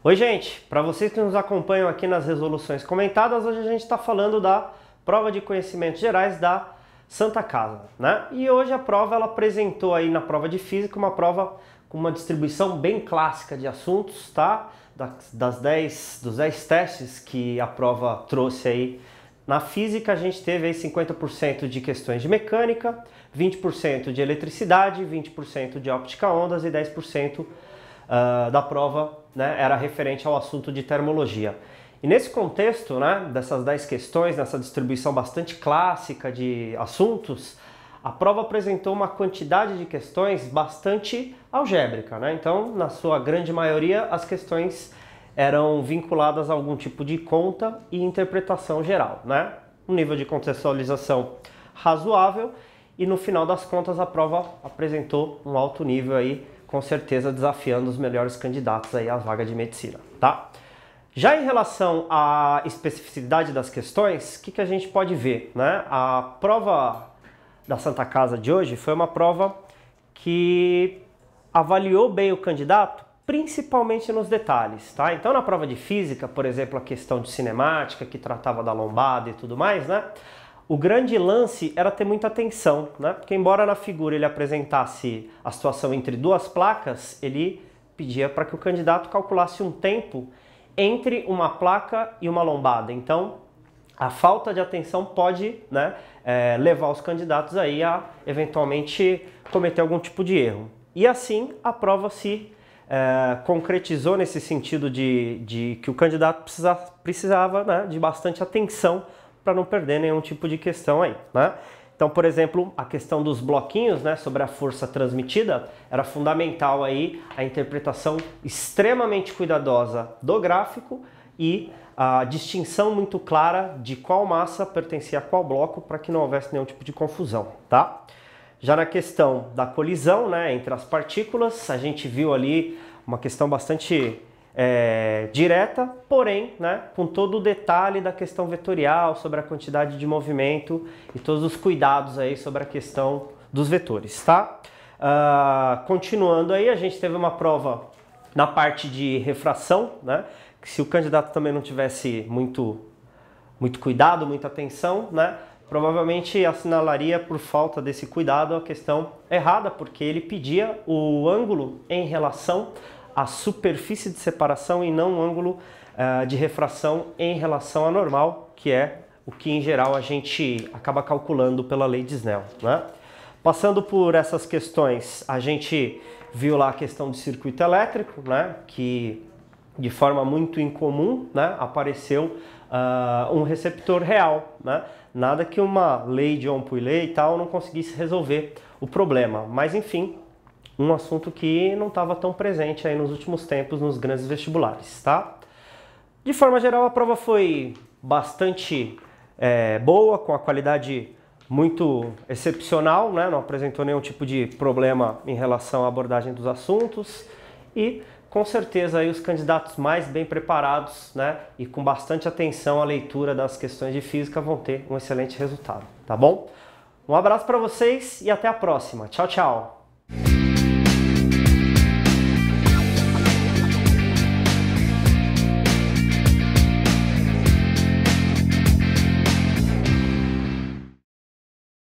Oi, gente! Para vocês que nos acompanham aqui nas resoluções comentadas, hoje a gente está falando da prova de conhecimentos gerais da Santa Casa, né? E hoje a prova ela apresentou aí na prova de física uma prova com uma distribuição bem clássica de assuntos, tá? Dos 10 testes que a prova trouxe aí na física, a gente teve aí 50% de questões de mecânica, 20% de eletricidade, 20% de óptica ondas e 10% da prova, né, era referente ao assunto de termologia. E nesse contexto, né, dessas 10 questões, nessa distribuição bastante clássica de assuntos, a prova apresentou uma quantidade de questões bastante algébrica, né? Então, na sua grande maioria, as questões eram vinculadas a algum tipo de conta e interpretação geral, né? Um nível de contextualização razoável e no final das contas a prova apresentou um alto nível aí, com certeza desafiando os melhores candidatos aí à vaga de medicina, tá? Já em relação à especificidade das questões, o que a gente pode ver, né? A prova da Santa Casa de hoje foi uma prova que avaliou bem o candidato, principalmente nos detalhes, tá? Então na prova de física, por exemplo, a questão de cinemática, que tratava da lombada e tudo mais, né? O grande lance era ter muita atenção, né? Porque embora na figura ele apresentasse a situação entre duas placas, ele pedia para que o candidato calculasse um tempo entre uma placa e uma lombada. Então, a falta de atenção pode, né, levar os candidatos aí a eventualmente cometer algum tipo de erro. E assim a prova se concretizou nesse sentido de que o candidato precisava, né, de bastante atenção para não perder nenhum tipo de questão aí, né? Então, por exemplo, a questão dos bloquinhos, né, sobre a força transmitida, era fundamental aí a interpretação extremamente cuidadosa do gráfico e a distinção muito clara de qual massa pertencia a qual bloco para que não houvesse nenhum tipo de confusão, tá? Já na questão da colisão, né, entre as partículas, a gente viu ali uma questão bastante direta, porém, né, com todo o detalhe da questão vetorial, sobre a quantidade de movimento e todos os cuidados aí sobre a questão dos vetores, tá? Continuando aí, a gente teve uma prova na parte de refração, né, que se o candidato também não tivesse muito cuidado, muita atenção, né, provavelmente assinalaria por falta desse cuidado a questão errada, porque ele pedia o ângulo em relação à superfície de separação e não o ângulo de refração em relação à normal, que é o que em geral a gente acaba calculando pela lei de Snell, né? Passando por essas questões, a gente viu lá a questão de circuito elétrico, né, que de forma muito incomum, né, apareceu um receptor real, né? Nada que uma lei de Ohm-Pouillet e tal não conseguisse resolver o problema, mas enfim, um assunto que não estava tão presente aí nos últimos tempos nos grandes vestibulares, tá? De forma geral, a prova foi bastante boa, com a qualidade muito excepcional, né? Não apresentou nenhum tipo de problema em relação à abordagem dos assuntos e com certeza aí os candidatos mais bem preparados, né, e com bastante atenção à leitura das questões de física vão ter um excelente resultado, tá bom? Um abraço para vocês e até a próxima. Tchau, tchau!